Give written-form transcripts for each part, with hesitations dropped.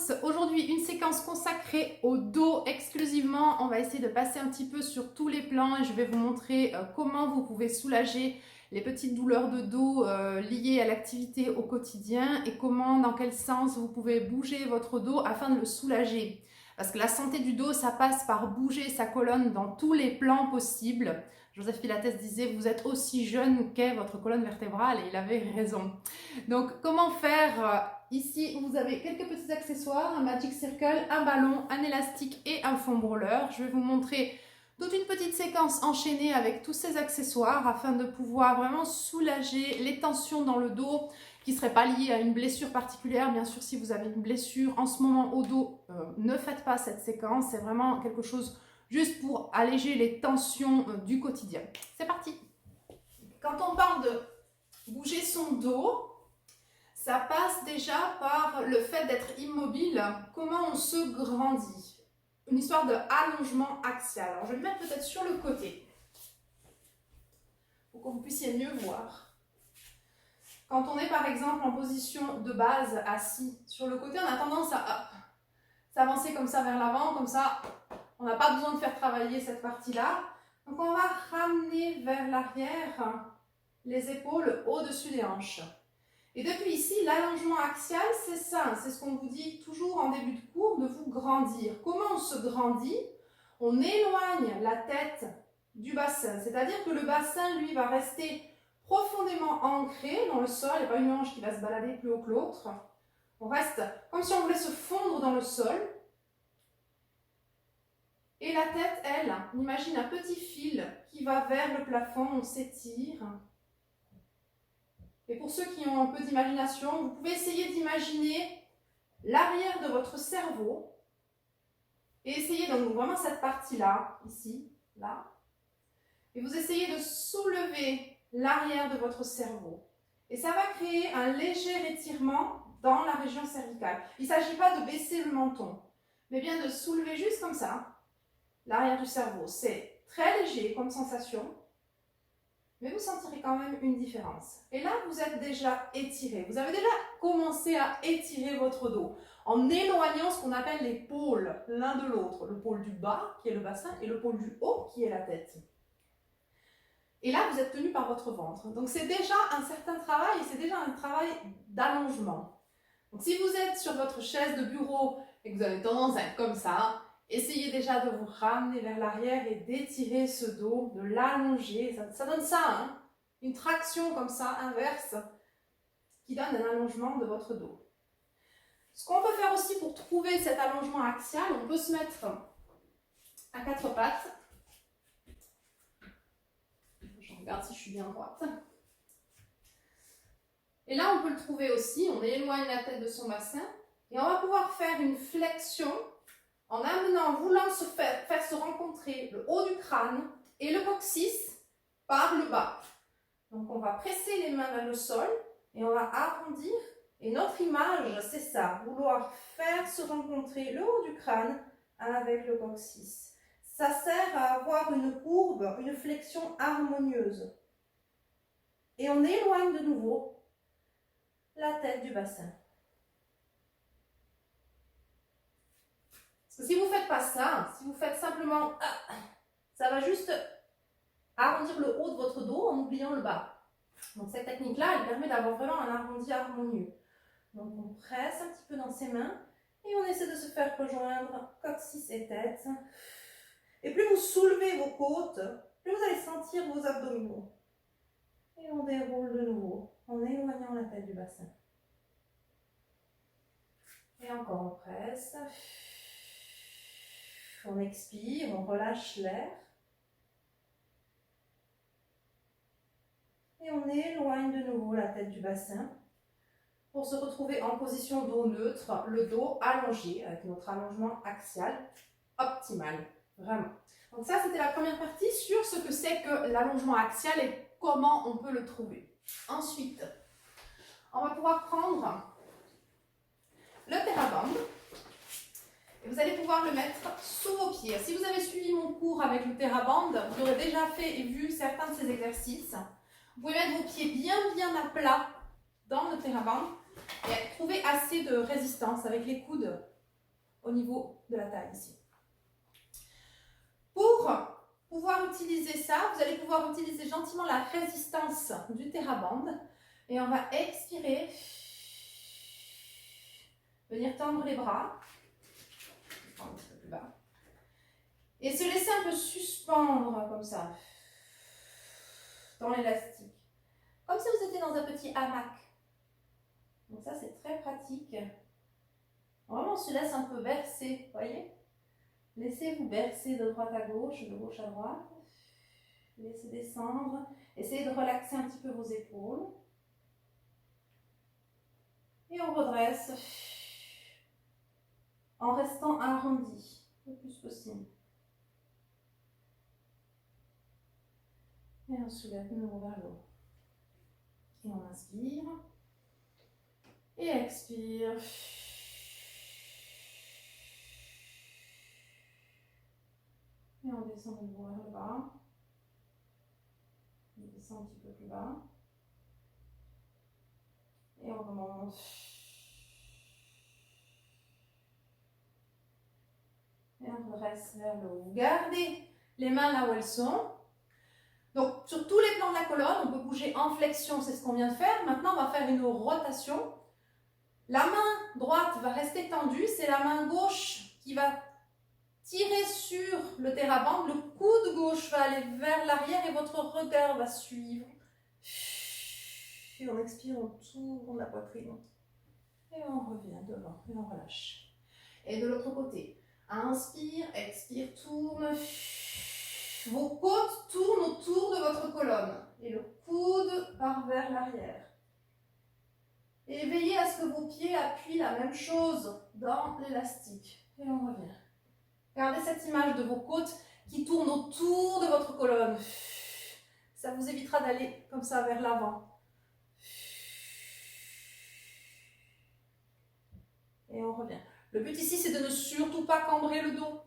tous, aujourd'hui une séquence consacrée au dos exclusivement. On va essayer de passer un petit peu sur tous les plans et je vais vous montrer comment vous pouvez soulager les petites douleurs de dos liées à l'activité au quotidien et comment, dans quel sens vous pouvez bouger votre dos afin de le soulager. Parce que la santé du dos, ça passe par bouger sa colonne dans tous les plans possibles. Joseph Pilates disait, vous êtes aussi jeune qu'est votre colonne vertébrale, et il avait raison. Donc, comment faire ici, vous avez quelques petits accessoires, un Magic Circle, un ballon, un élastique et un fond brûleur. Je vais vous montrer toute une petite séquence enchaînée avec tous ces accessoires afin de pouvoir vraiment soulager les tensions dans le dos qui ne seraient pas liées à une blessure particulière. Bien sûr, si vous avez une blessure en ce moment au dos, ne faites pas cette séquence. C'est vraiment quelque chose juste pour alléger les tensions du quotidien. C'est parti. Quand on parle de bouger son dos, ça passe déjà par le fait d'être immobile, comment on se grandit. Une histoire de allongement axial. Alors je vais me mettre peut-être sur le côté pour que vous puissiez mieux voir. Quand on est par exemple en position de base assis sur le côté, on a tendance à s'avancer comme ça vers l'avant, comme ça on n'a pas besoin de faire travailler cette partie-là. Donc on va ramener vers l'arrière les épaules au-dessus des hanches. Et depuis ici, l'allongement axial, c'est ça, c'est ce qu'on vous dit toujours en début de cours, de vous grandir. Comment on se grandit? On éloigne la tête du bassin, c'est-à-dire que le bassin, lui, va rester profondément ancré dans le sol, il n'y a pas une hanche qui va se balader plus haut que l'autre. On reste comme si on voulait se fondre dans le sol. Et la tête, elle, on imagine un petit fil qui va vers le plafond, on s'étire. Et pour ceux qui ont un peu d'imagination, vous pouvez essayer d'imaginer l'arrière de votre cerveau et essayer donc vraiment cette partie-là, ici, là. Et vous essayez de soulever l'arrière de votre cerveau. Et ça va créer un léger étirement dans la région cervicale. Il ne s'agit pas de baisser le menton, mais bien de soulever juste comme ça l'arrière du cerveau. C'est très léger comme sensation. Mais vous sentirez quand même une différence. Et là, vous êtes déjà étiré. Vous avez déjà commencé à étirer votre dos en éloignant ce qu'on appelle les pôles l'un de l'autre. Le pôle du bas, qui est le bassin, et le pôle du haut, qui est la tête. Et là, vous êtes tenu par votre ventre. Donc, c'est déjà un certain travail et c'est déjà un travail d'allongement. Donc, si vous êtes sur votre chaise de bureau et que vous avez tendance à être comme ça, essayez déjà de vous ramener vers l'arrière et d'étirer ce dos, de l'allonger. Ça donne ça, hein, une traction comme ça, inverse, qui donne un allongement de votre dos. Ce qu'on peut faire aussi pour trouver cet allongement axial, on peut se mettre à quatre pattes. Je regarde si je suis bien droite. Et là, on peut le trouver aussi. On éloigne la tête de son bassin. Et on va pouvoir faire une flexion en voulant faire se rencontrer le haut du crâne et le coccyx par le bas. Donc on va presser les mains vers le sol et on va arrondir. Et notre image, c'est ça, vouloir faire se rencontrer le haut du crâne avec le coccyx. Ça sert à avoir une courbe, une flexion harmonieuse. Et on éloigne de nouveau la tête du bassin. Si vous ne faites pas ça, si vous faites simplement, ça va juste arrondir le haut de votre dos en oubliant le bas. Donc cette technique-là, elle permet d'avoir vraiment un arrondi harmonieux. Donc on presse un petit peu dans ses mains et on essaie de se faire rejoindre coccyx et tête. Et plus vous soulevez vos côtes, plus vous allez sentir vos abdominaux. Et on déroule de nouveau en éloignant la tête du bassin. Et encore on presse. On expire, on relâche l'air. Et on éloigne de nouveau la tête du bassin pour se retrouver en position dos neutre, le dos allongé avec notre allongement axial optimal. Vraiment. Donc ça, c'était la première partie sur ce que c'est que l'allongement axial et comment on peut le trouver. Ensuite, on va pouvoir prendre le TheraBand. Et vous allez pouvoir le mettre sous vos pieds. Si vous avez suivi mon cours avec le TheraBand, vous aurez déjà fait et vu certains de ces exercices. Vous pouvez mettre vos pieds bien à plat dans le TheraBand et trouver assez de résistance avec les coudes au niveau de la taille ici. Pour pouvoir utiliser ça, vous allez pouvoir utiliser gentiment la résistance du TheraBand et on va expirer, venir tendre les bras, un petit peu plus bas, et se laisser un peu suspendre comme ça dans l'élastique, comme si vous étiez dans un petit hamac. Donc ça c'est très pratique. Vraiment on se laisse un peu bercer, voyez? Laissez-vous bercer de droite à gauche, de gauche à droite. Laissez descendre. Essayez de relaxer un petit peu vos épaules. Et on redresse en restant arrondi le plus possible. Et on soulève de nouveau vers le haut. Et on inspire. Et expire. Et on descend de nouveau vers le bas. On descend un petit peu plus bas. Et on remonte. Et on redresse vers le haut. Vous gardez les mains là où elles sont. Donc, sur tous les plans de la colonne, on peut bouger en flexion, c'est ce qu'on vient de faire. Maintenant, on va faire une rotation. La main droite va rester tendue, c'est la main gauche qui va tirer sur le TheraBand. Le coude gauche va aller vers l'arrière et votre regard va suivre. Et on expire, on tourne la poitrine. Et on revient devant et on relâche. Et de l'autre côté, inspire, expire, tourne. Vos côtes tournent autour de votre colonne et le coude part vers l'arrière. Et veillez à ce que vos pieds appuient la même chose dans l'élastique. Et on revient. Gardez cette image de vos côtes qui tournent autour de votre colonne. Ça vous évitera d'aller comme ça vers l'avant. Et on revient. Le but ici, c'est de ne surtout pas cambrer le dos.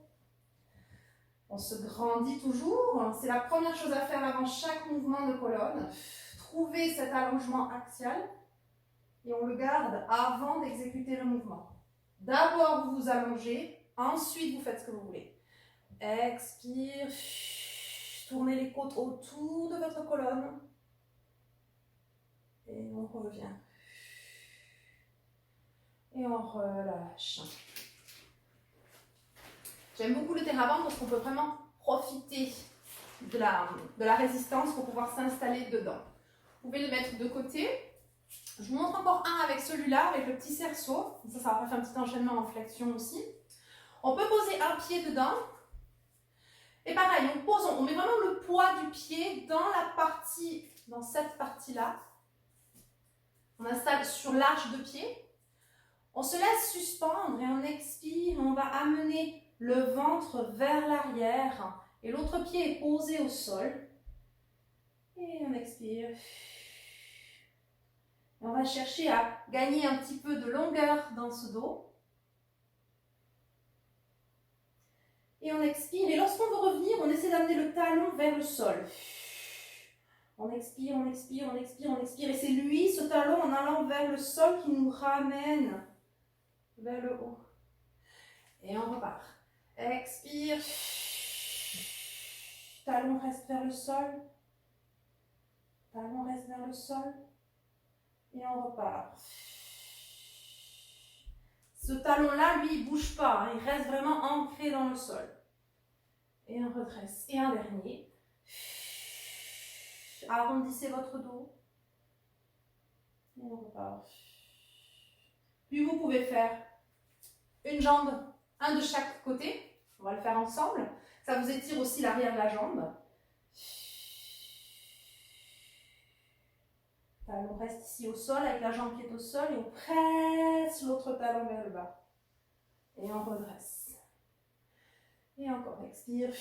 On se grandit toujours. C'est la première chose à faire avant chaque mouvement de colonne. Trouvez cet allongement axial et on le garde avant d'exécuter le mouvement. D'abord, vous vous allongez. Ensuite, vous faites ce que vous voulez. Expire. Tournez les côtes autour de votre colonne. Et on revient. Et on relâche. J'aime beaucoup le TheraBand parce qu'on peut vraiment profiter de la résistance pour pouvoir s'installer dedans. Vous pouvez le mettre de côté. Je vous montre encore un avec celui-là, avec le petit cerceau. Ça va faire un petit enchaînement en flexion aussi. On peut poser un pied dedans. Et pareil, on met vraiment le poids du pied dans cette partie-là. On installe sur l'arche de pied. On se laisse suspendre et on expire. On va amener le ventre vers l'arrière et l'autre pied est posé au sol. Et on expire. Et on va chercher à gagner un petit peu de longueur dans ce dos. Et on expire. Et lorsqu'on veut revenir, on essaie d'amener le talon vers le sol. On expire, on expire, on expire, on expire. Et c'est lui, ce talon, en allant vers le sol, qui nous ramène vers le haut. Et on repart. Expire. Talon reste vers le sol. Talon reste vers le sol. Et on repart. Ce talon-là, lui, il ne bouge pas. Hein, il reste vraiment ancré dans le sol. Et on redresse. Et un dernier. Arrondissez votre dos. Et on repart. Puis vous pouvez faire une jambe, un de chaque côté. On va le faire ensemble. Ça vous étire aussi l'arrière de la jambe. Talon reste ici au sol avec la jambe qui est au sol et on presse l'autre talon vers le bas. Et on redresse. Et encore, expire.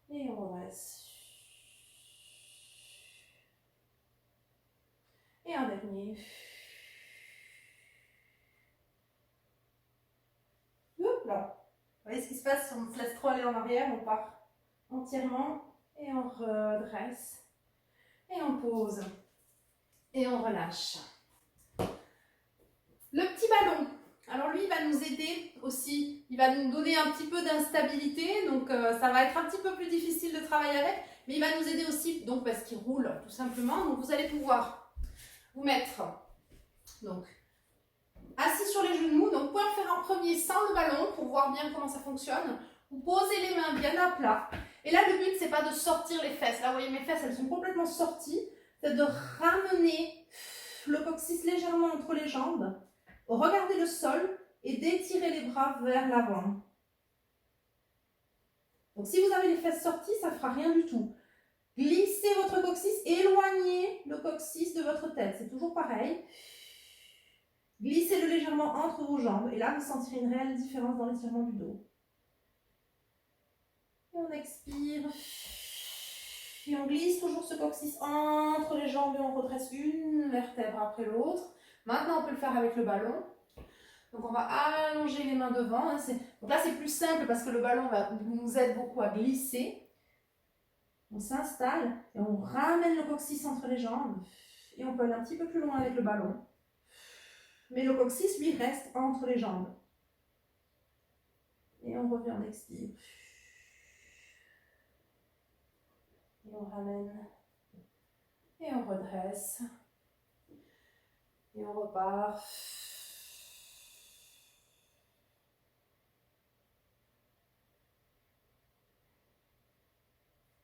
Et on redresse. Et un dernier. Hop là. Vous voyez ce qui se passe si on se laisse trop aller en arrière, on part entièrement et on redresse et on pose Et on relâche. Le petit ballon. Alors lui, il va nous aider aussi. Il va nous donner un petit peu d'instabilité. Donc ça va être un petit peu plus difficile de travailler avec. Mais il va nous aider aussi donc, parce qu'il roule tout simplement. Donc vous allez pouvoir vous mettre donc, assis sur les genoux. Donc vous pouvez le faire en premier sans le ballon pour voir bien comment ça fonctionne. Vous posez les mains bien à plat. Et là, le but, c'est pas de sortir les fesses. Là, vous voyez, mes fesses, elles sont complètement sorties. C'est de ramener le coccyx légèrement entre les jambes. Regardez le sol et d'étirer les bras vers l'avant. Donc, si vous avez les fesses sorties, ça ne fera rien du tout. Glissez votre coccyx, éloignez le coccyx de votre tête. C'est toujours pareil. Glissez-le légèrement entre vos jambes. Et là, vous sentirez une réelle différence dans l'étirement du dos. Et on expire. Et on glisse toujours ce coccyx entre les jambes et on redresse une vertèbre après l'autre. Maintenant, on peut le faire avec le ballon. Donc, on va allonger les mains devant. Donc là, c'est plus simple parce que le ballon nous aide beaucoup à glisser. On s'installe et on ramène le coccyx entre les jambes. Et on peut aller un petit peu plus loin avec le ballon. Mais le coccyx, lui, reste entre les jambes. Et on revient, on expire. Et on ramène. Et on redresse. Et on repart.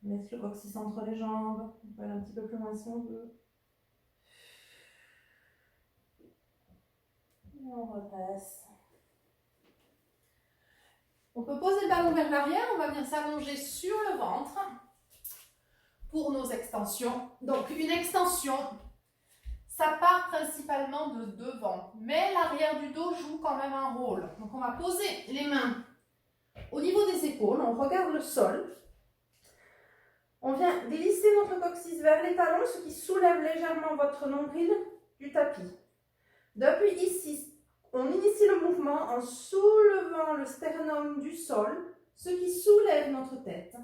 On laisse le coccyx entre les jambes. On peut aller un petit peu plus loin si on veut. Et on redresse. On peut poser le ballon vers l'arrière. On va venir s'allonger sur le ventre pour nos extensions. Donc, une extension, ça part principalement de devant. Mais l'arrière du dos joue quand même un rôle. Donc, on va poser les mains au niveau des épaules. On regarde le sol. On vient glisser notre coccyx vers les talons, ce qui soulève légèrement votre nombril du tapis. Depuis ici, on initie le mouvement en soulevant le sternum du sol, ce qui soulève notre tête.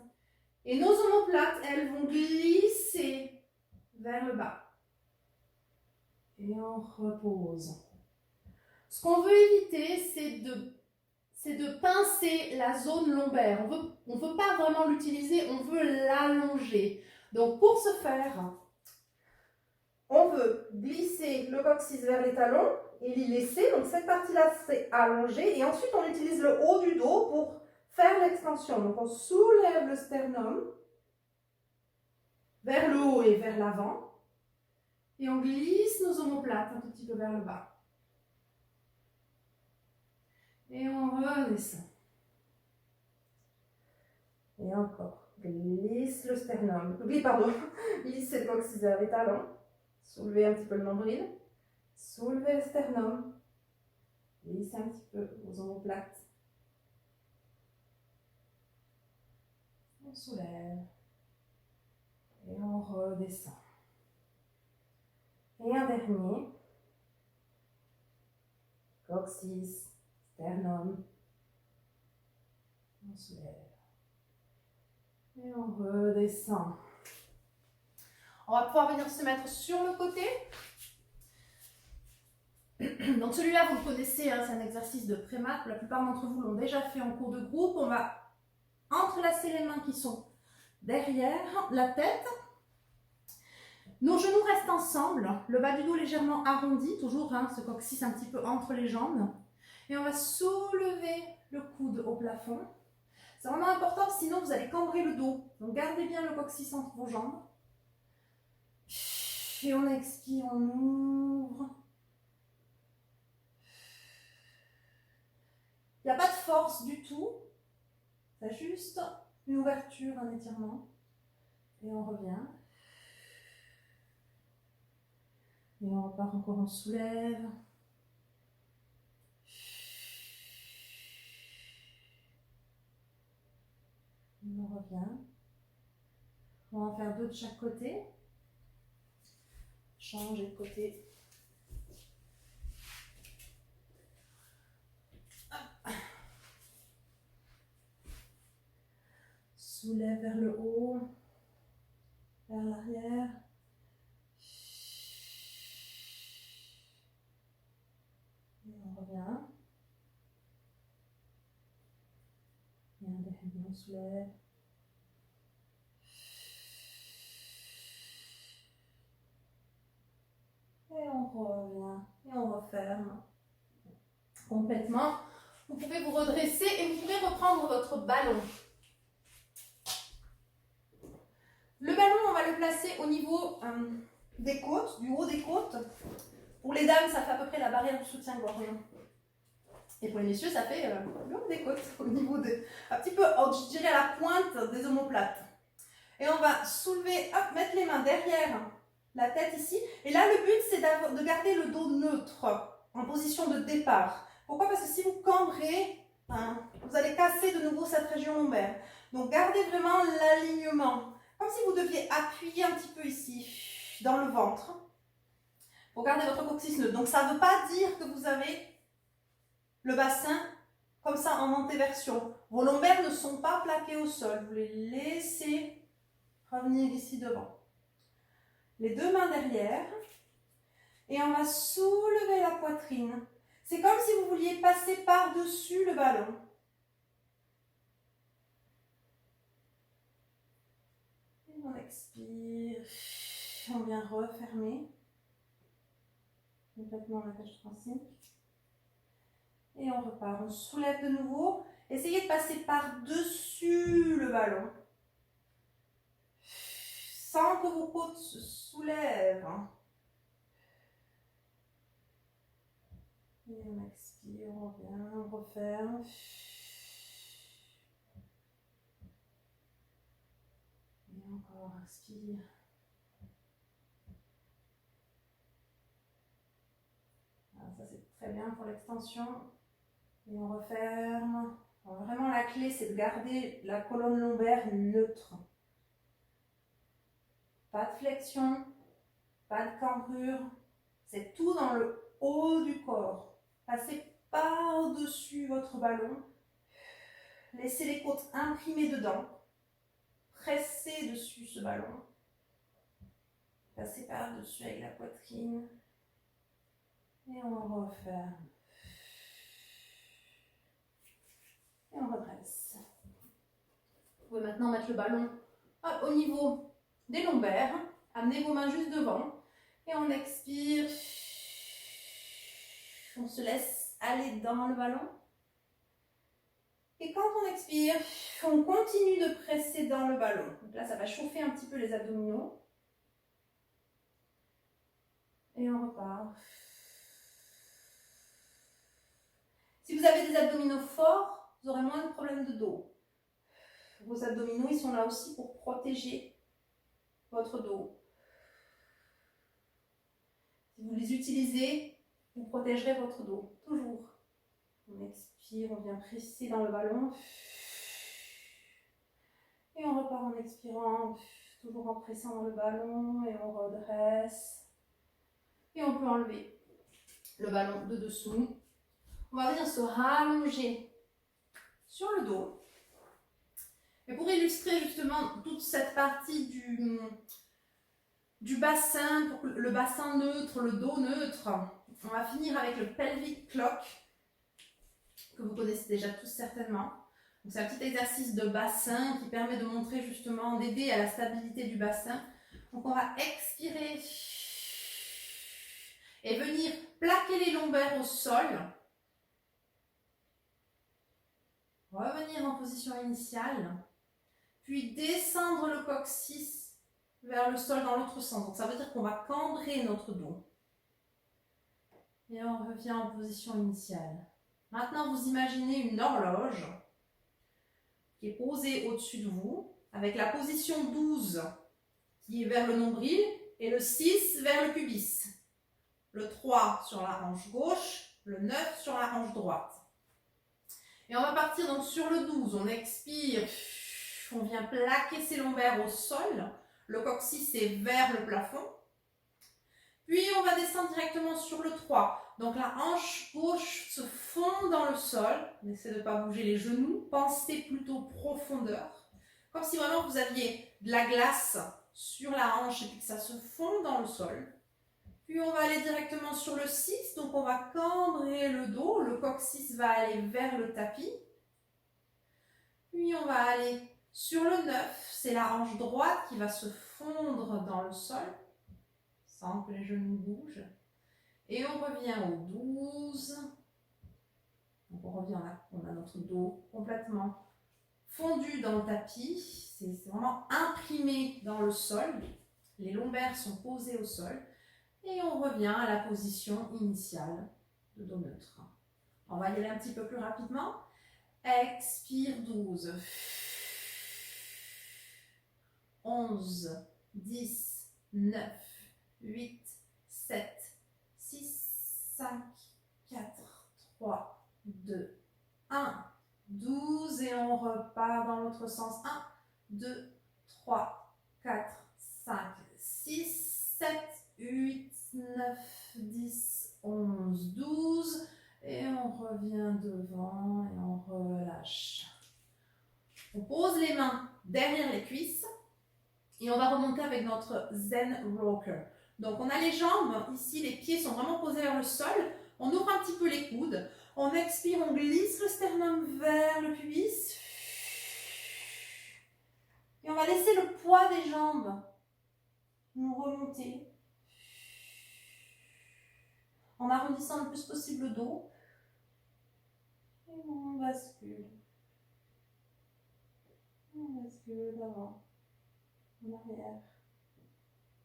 Et nos omoplates, elles vont glisser vers le bas. Et on repose. Ce qu'on veut éviter, c'est de pincer la zone lombaire. On veut pas vraiment l'utiliser, on veut l'allonger. Donc pour ce faire, on veut glisser le coccyx vers les talons et l'y laisser. Donc cette partie-là, c'est allongé. Et ensuite, on utilise le haut du dos pour faire l'extension. Donc on soulève le sternum vers le haut et vers l'avant. Et on glisse nos omoplates un tout petit peu vers le bas. Et on redescend. Et encore. Glisse le sternum. Glissez le coccyx vers les talons. Soulevez un petit peu le nombril. Soulevez le sternum. Glissez un petit peu vos omoplates. On soulève. Et on redescend. Et un dernier. Coccyx, sternum. On soulève. Et on redescend. On va pouvoir venir se mettre sur le côté. Donc celui-là, vous le connaissez, hein, c'est un exercice de prémat. La plupart d'entre vous l'ont déjà fait en cours de groupe. On va entrelacer les mains qui sont derrière la tête. Nos genoux restent ensemble, le bas du dos légèrement arrondi, toujours hein, ce coccyx un petit peu entre les jambes. Et on va soulever le coude au plafond. C'est vraiment important, sinon vous allez cambrer le dos. Donc gardez bien le coccyx entre vos jambes. Et on expire, on ouvre. Il n'y a pas de force du tout. C'est juste une ouverture, un étirement. Et on revient. Et on repart encore, on soulève. On revient. On va en faire deux de chaque côté. Changer de côté. Hop. Soulève vers le haut, vers l'arrière. revient. Et un dernier, on soulève. Et on revient. Et on referme. Complètement. Vous pouvez vous redresser et vous pouvez reprendre votre ballon. Le ballon, on va le placer au niveau des côtes, du haut des côtes. Pour les dames, ça fait à peu près la barrière du soutien-gorge. Et pour les messieurs, ça fait le haut des côtes, au niveau de, un petit peu, je dirais à la pointe des omoplates. Et on va soulever, hop, mettre les mains derrière la tête ici. Et là, le but, c'est de garder le dos neutre, en position de départ. Pourquoi? Parce que si vous cambrez, vous allez casser de nouveau cette région lombaire. Donc, gardez vraiment l'alignement. Comme si vous deviez appuyer un petit peu ici, dans le ventre, pour garder votre coccyx neutre. Donc, ça ne veut pas dire que vous avez le bassin comme ça en antéversion. Vos lombaires ne sont pas plaqués au sol. Vous les laissez revenir ici devant. Les deux mains derrière. Et on va soulever la poitrine. C'est comme si vous vouliez passer par-dessus le ballon. Et on expire. On vient refermer complètement la cage thoracique. Et on repart. On soulève de nouveau. Essayez de passer par-dessus le ballon. Sans que vos côtes se soulèvent. Et on expire, on revient, on referme. Et encore, inspire. Alors ça c'est très bien pour l'extension. Et on referme. Alors, vraiment la clé c'est de garder la colonne lombaire neutre. Pas de flexion, pas de cambrure. C'est tout dans le haut du corps. Passez par-dessus votre ballon. Laissez les côtes imprimées dedans. Pressez dessus ce ballon. Passez par-dessus avec la poitrine. Et on referme. Et on redresse. Vous pouvez maintenant mettre le ballon au niveau des lombaires. Amenez vos mains juste devant. Et on expire. On se laisse aller dans le ballon. Et quand on expire, on continue de presser dans le ballon. Donc là, ça va chauffer un petit peu les abdominaux. Et on repart. Si vous avez des abdominaux forts, vous aurez moins de problèmes de dos. Vos abdominaux, ils sont là aussi pour protéger votre dos. Si vous les utilisez, vous protégerez votre dos, toujours. On expire, on vient presser dans le ballon. Et on repart en expirant, toujours en pressant dans le ballon. Et on redresse. Et on peut enlever le ballon de dessous. On va venir se rallonger sur le dos. Et pour illustrer justement toute cette partie du bassin, pour le bassin neutre, le dos neutre, on va finir avec le pelvic clock, que vous connaissez déjà tous certainement. C'est un petit exercice de bassin qui permet de montrer justement, d'aider à la stabilité du bassin. Donc on va expirer et venir plaquer les lombaires au sol. Revenir en position initiale, puis descendre le coccyx vers le sol dans l'autre sens. Donc ça veut dire qu'on va cambrer notre dos. Et on revient en position initiale. Maintenant, vous imaginez une horloge qui est posée au-dessus de vous, avec la position 12 qui est vers le nombril et le 6 vers le pubis. Le 3 sur la hanche gauche, le 9 sur la hanche droite. Et on va partir donc sur le 12. On expire, on vient plaquer ses lombaires au sol. Le coccyx est vers le plafond. Puis on va descendre directement sur le 3. Donc la hanche gauche se fond dans le sol. N'essayez de ne pas bouger les genoux. Pensez plutôt profondeur. Comme si vraiment vous aviez de la glace sur la hanche et puis que ça se fond dans le sol. Puis on va aller directement sur le 6, donc on va cambrer le dos, le coccyx va aller vers le tapis. Puis on va aller sur le 9, c'est la hanche droite qui va se fondre dans le sol, sans que les genoux bougent. Et on revient au 12. Donc on revient là, on a notre dos complètement fondu dans le tapis, c'est vraiment imprimé dans le sol. Les lombaires sont posés au sol. Et on revient à la position initiale de dos neutre. On va y aller un petit peu plus rapidement. Expire 12. 11, 10, 9, 8, 7, 6, 5, 4, 3, 2, 1. 12 et on repart dans l'autre sens. 1, 2, 3, 4, 5, 6, 7, 8, 9, 10, 11, 12 et on revient devant et on relâche. On pose les mains derrière les cuisses et on va remonter avec notre Zen Rocker. Donc on a les jambes ici, les pieds sont vraiment posés vers le sol. On ouvre un petit peu les coudes. On expire, on glisse le sternum vers le pubis. Et on va laisser le poids des jambes nous remonter. En arrondissant le plus possible le dos. Et on bascule. On bascule d'avant, en arrière,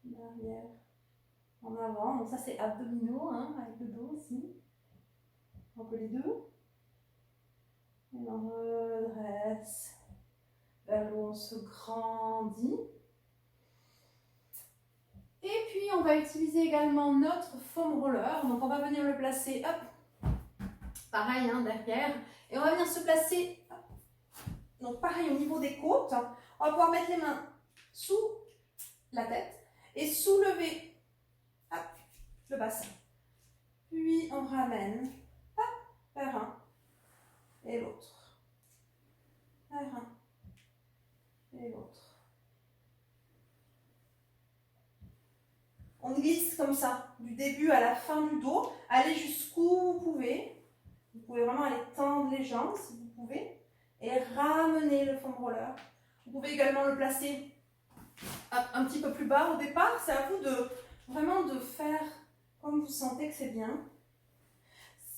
en arrière, en avant. Donc ça c'est abdominaux, hein, avec le dos aussi. Un peu les deux. Et on redresse. Vers le haut, on se grandit. Et puis on va utiliser également notre foam roller. Donc on va venir le placer, hop, pareil, hein, derrière. Et on va venir se placer, hop, donc pareil au niveau des côtes. On va pouvoir mettre les mains sous la tête et soulever, hop, le bassin. Puis on ramène, hop, vers un et l'autre. Vers un et l'autre. On glisse comme ça, du début à la fin du dos. Allez jusqu'où vous pouvez. Vous pouvez vraiment aller tendre les jambes si vous pouvez. Et ramener le foam roller. Vous pouvez également le placer un petit peu plus bas au départ. C'est à vous de vraiment de faire comme vous sentez que c'est bien.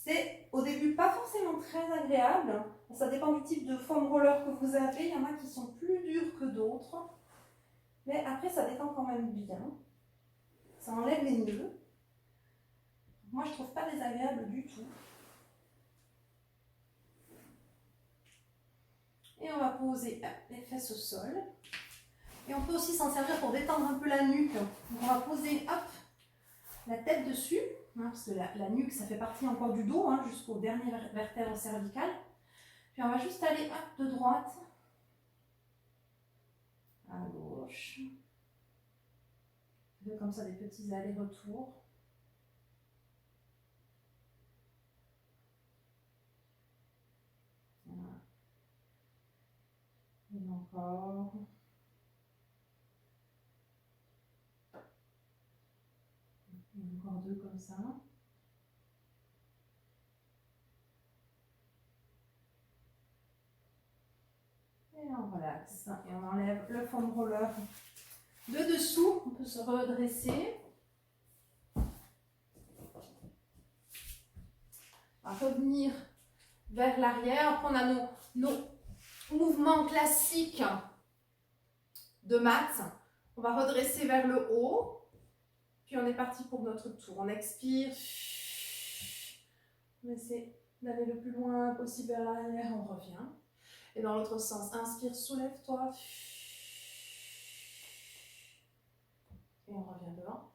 C'est au début pas forcément très agréable. Ça dépend du type de foam roller que vous avez. Il y en a qui sont plus durs que d'autres. Mais après, ça détend quand même bien. Ça enlève les nœuds. Moi, je ne trouve pas désagréable du tout. Et on va poser les fesses au sol. Et on peut aussi s'en servir pour détendre un peu la nuque. Donc on va poser la tête dessus, hein, parce que la nuque, ça fait partie encore du dos, hein, jusqu'au dernier vertèbre cervical. Puis on va juste aller de droite à gauche. Comme ça, des petits allers-retours. Voilà. Et encore. Et encore deux comme ça. Et on relaxe. Et on enlève le foam roller de dessous. On peut se redresser. On va revenir vers l'arrière. Après, on a nos mouvements classiques de maths. On va redresser vers le haut. Puis on est parti pour notre tour. On expire. On essaie d'aller le plus loin possible vers l'arrière. On revient. Et dans l'autre sens, inspire, soulève-toi. Et on revient devant.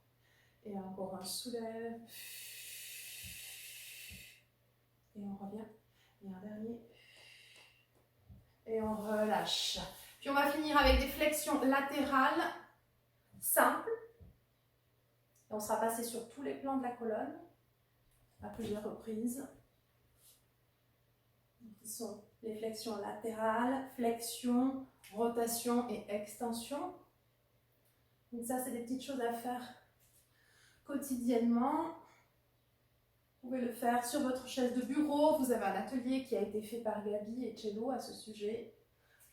Et encore un soulève. Et on revient. Et un dernier. Et on relâche. Puis on va finir avec des flexions latérales simples. Et on sera passé sur tous les plans de la colonne à plusieurs reprises. Ce sont les flexions latérales, flexion, rotation et extension. Donc ça, c'est des petites choses à faire quotidiennement. quotidiennement. Vous pouvez le faire sur votre chaise de bureau. Vous avez un atelier qui a été fait par Gabi et Cello à ce sujet.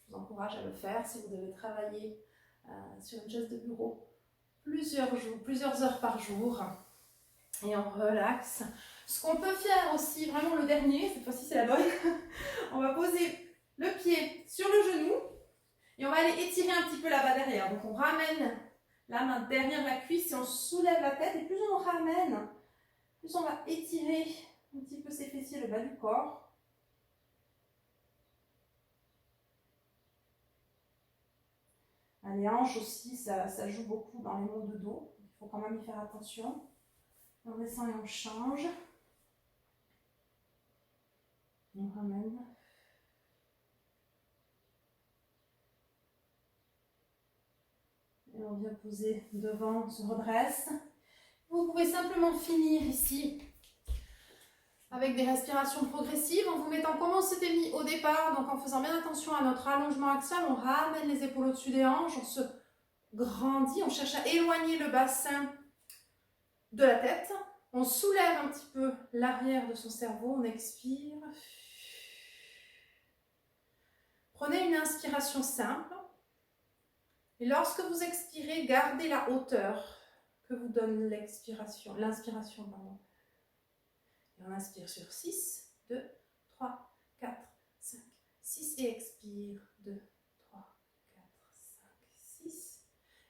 Je vous encourage à le faire si vous devez travailler sur une chaise de bureau plusieurs heures par jour. Et on relaxe. Ce qu'on peut faire aussi, vraiment le dernier, cette fois-ci c'est la bonne, on va poser le pied sur le genou et on va aller étirer un petit peu là-bas derrière. Donc on ramène la main derrière la cuisse et on soulève la tête. Et plus on ramène, plus on va étirer un petit peu ses fessiers, le bas du corps. Les hanches aussi, ça joue beaucoup dans les maux de dos. Il faut quand même y faire attention. On descend et on change. On ramène. Et on vient poser devant, on se redresse. Vous pouvez simplement finir ici avec des respirations progressives en vous mettant comme on s'était mis au départ, donc en faisant bien attention à notre allongement axial. On ramène les épaules au-dessus des hanches, on se grandit, on cherche à éloigner le bassin de la tête. On soulève un petit peu l'arrière de son cerveau, on expire. Prenez une inspiration simple. Et lorsque vous expirez, gardez la hauteur que vous donne l'inspiration. Et on inspire sur 6, 2, 3, 4, 5, 6 et expire. 2, 3, 4, 5, 6.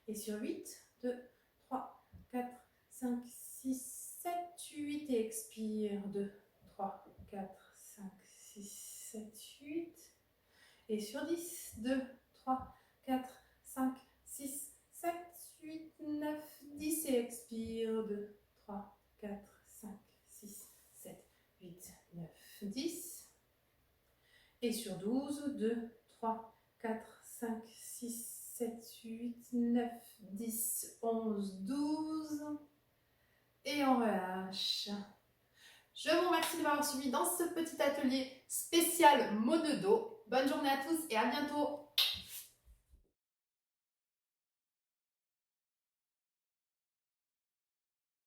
Et sur 8, 2, 3, 4, 5, 6, 7, 8 et expire. 2, 3, 4, 5, 6, 7, 8. Et sur 10, 2, 3, 4, 5, 6, 7, 8, 9, 10 et expire. 2, 3, 4, 5, 6, 7, 8, 9, 10. Et sur 12, 2, 3, 4, 5, 6, 7, 8, 9, 10, 11, 12. Et on relâche. Je vous remercie de m'avoir suivi dans ce petit atelier spécial maux de dos. Bonne journée à tous et à bientôt.